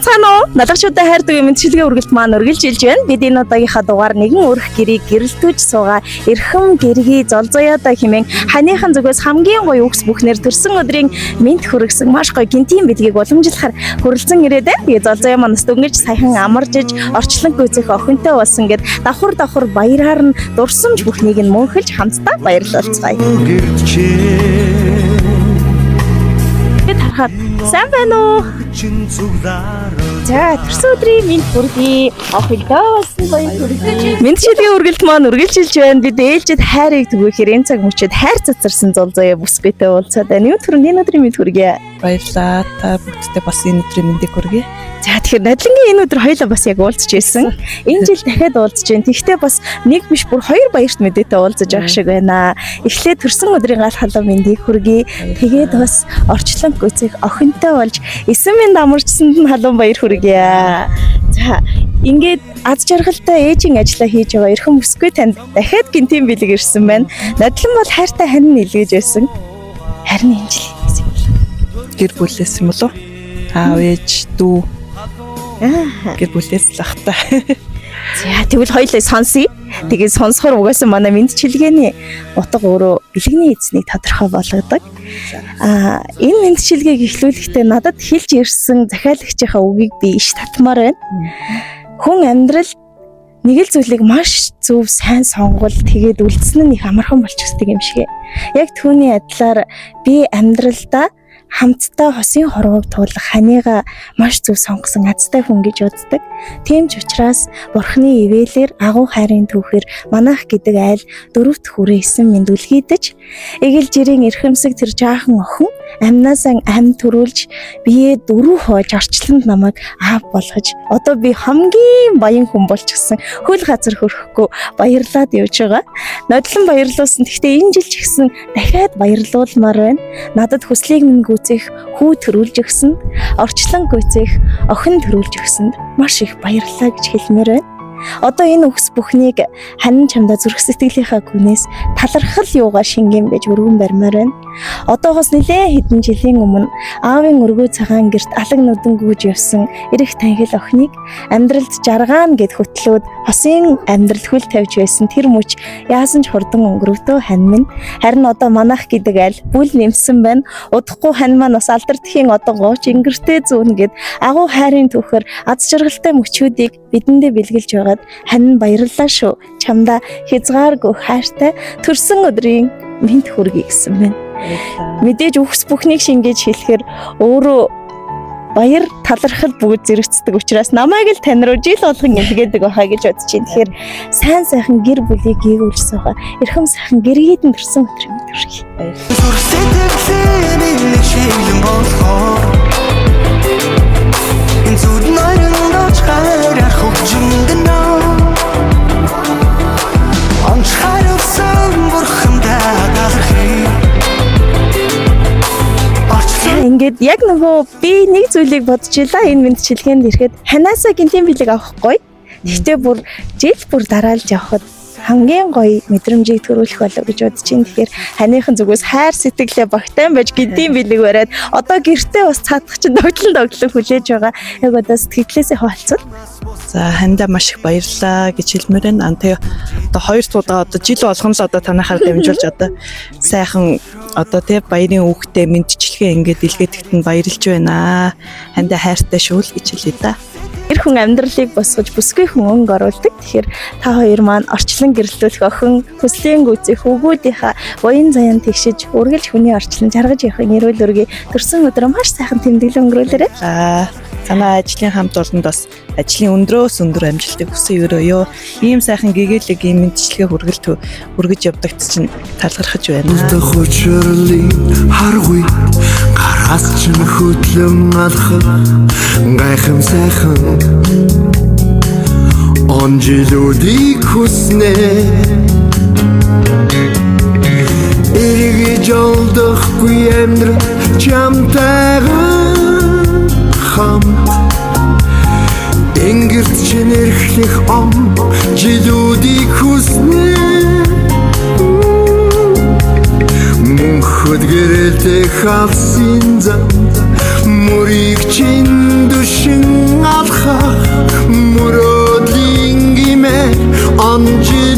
Цаана уу? Налагчуудаа хайрдаг мэдчилгээ үргэлт маань үргэлжилж байна. Бид энэ удаагийнхаа дугаар нэгэн өрх гэрийг гэрэлтүүлж суугаа. Эрхэм гэргий золзоёотой хэмээн ханыхан зүгээс хамгийн гоё үгс бүхнэр төрсөн өдрийн мэд хүргэсэн маш гоё гинтийн бэлгийг уламжлахаар хүрэлцэн ирээд байна. Тэгээ золзоёо манаас дөнгөж саяхан амаржиж орчлон гүйцэх охинтой болсон гэд давхар баяраар нь дурсамж бүхнийг нь мөнхөлж хамтдаа баярлалцгаая. Харахад сайн байна уу? За төрсөн өдрийн мэд хүргэе. Охинтой болсон баяр хүргэе. Мэдчилгээ үргэлт маань үргэлжилж байна. Бид ээлжид хайрыг түгээхээр энэ цаг мөчид хайр цацарсан золзоёо бүсгүйтэй уулзаад байна. Юу түрүүнд энэ өдрийн мэд хүргэе. Баярлалаа. Та бүгдтэй бас энэ өдрийн мэндийг хүргэе. За тэгэхээр надлангийн энэ өдөр хоёулаа бас яг уулзж ирсэн. Энэ жил дахиад уулзж байна. Тэгвэл бас нэг биш бүр хоёр баярт мэдээтэй уулзаж байгаа шиг байна. Эхлээд төрсөн өдрийн гал халуун мэндийг хүргэе. Тэгээд бас орчлон гүйцэх охинтой болж эсэм минь амарчсанд нь халуун баяр хүргэе. За ингээд аз жаргалтай ээжийн ажиллаа хийж байгаа эрхэм бүсгүй танд дахиад гинтийн бэлэг ирсэн байна. Надлан бол хайртай хань нийлгэж байсан. Харин энэ жил гэр бүлээс юм болов? Аав ээж дүү гэр бүлээс л ахтай. За тэгвэл хоёулаа сонсъё. Тэгээд сонсохоор угаасаа манай мэдчилгээний утга өөрөө бэлгэний эзнийг тодорхой болгодог. Энэ мэдчилгээг эхлүүлэхдээ надад хэлж ирсэн захиалагчийнхаа үгийг би иш татмаар байна. Хүн амьдрал нэг л зүйлийг маш зөв сайн сонгол тэгээд үлдсэн нь их амархан болчихсдаг юм шиг. Яг түүний адилаар би амьдралдаа хамтдаа хосын хорвоог туулах ханига маш зөв сонгосон азтай хүн гэж үздэг. Тийм ч учраас Бурхны ивэлэр агуу хайрын түүхээр манайх гэдэг айл дөрөвт хүрээсэн минь үлгийдэж эгэл жирийн эрхэмсэг тэр жаахан охин амнаасаа ам төрүүлж бие дөрөв хоож орчлонд намайг аав болгож одоо би хамгийн баян хүн болчихсон хөл газар хөрөхгүй баярлаад явж байгаа. Нодлон баярлуулсан. Гэхдээ энэ жил ч гэсэн дахиад баярлуулмаар байна. Надад хүслийг минь гүйцэх хүү төрүүлж өгсөнд орчлон гүйцэх охин төрүүлж өгсөнд маш их баярлалаа гэж хэлмээр байна. Одоо энэ үгс бүхнийг ханин чамдаа зүрх сэтгэлийнхаа гүнээс талархал юугаар шингэн байж өргөн барьмаар байна. Одоогоос нэлээд хэдэн жилийн өмнө аавын өргөө цагаан гэрт алаг нүдэн гүйж явсан эрэх танхил охиныг амьдралд жаргаан гэд хөтлөөд хосын амьдрал хөл тавьж байсан тэр мөч яасан ч хурдан өнгөрөвдөө хань минь харин одоо манайх гэдэг аль бүл нэмсэн байна. Удахгүй хань маань бас алдартхийн одоо гооч ингэртэй зүүн гэд агуу хайрын түүхээр аз жаргалтай мөчүүдийг бидэндээ бэлгэлж байгаад хань баярлалаа шүү. Чамдаа хязгааргүй хайртай төрсөн өдрийн мэд хүргэе гэсэн байна. Мэдээж үхс бүхнийг шингээж хэлэхээр өөрөө баяр талархал бүгд зэрэгцдэг учраас намайг л тань руу жил болгон илгээдэг байхаа гэж бодож байна. Тэгэхээр сайн сайхан гэр бүлийг гүйгүүлж суугаа. Эрхэм сайхан гэргийдэн төрсөн өдрийн мэд хүргэе. Ингээд яг нөгөө би нэг зүйлийг бодож илаа энэ мэдчилгээнд ирэхэд ханаасаа гинтийн бэлэг авахгүй. Гэхдээ бүр жил бүр дараалж явхад хамгийн гоё мэдрэмжийг төрүүлэх болов гэж бодож байна. Тэгэхээр ханыхан зүгээс хайр сэтгэлээ багтаан байж гинтийн бэлэг бариад одоо гэртээ бас цаадах чинь догтлон хүлээж байгаа. Яг одоо сэтгэлээсээ хаалцвал. За хандаа маш их баярлалаа гэж хэлмээр байна. Тэгээ одоо хоёр удаа одоо жил болгоно л одоо танахаар дамжуулж одоо сайхан одоо тэг баярын үгтэй мэдчилгээ ингээд илгээдэгт нь баярлж байна. Хандаа хайртай шүүл гэж хэлээ да. Эр хүн амьдралыг босгож бүсгүй хүн өнгө оруулдаг. Тэгэхээр та хоёр маань орчлон гэрлүүлэх охин хүслийн гүйцэх өгүүдийнхаа буян заяан тэгшиж үргэлж хүний орчлон жаргаж явахын эрүүл өргөе. Төрсөн өдрөө маш сайхан тэмдэглэн өнгөрүүлээрэй. Санаа ажлын хамт олонд бас ажлын өндрөөс өндөр амжилтыг хүсье өрөөё. Ийм сайхан гэгээлэг ийм мэдчилгээ хүргэж явдагт чинь талархаж байна. Харгүй гараас ч хөдлөн алхах гайхам сайхан онжилуудыг хүснэ эргэж олдохгүй амьдрал чамтайгаа хамт ингэрт чин эрхлэх ом жилүүдийг хүснэ мөнхөд гэрэлтэй халсын зам мөрийг чин дүшин он жил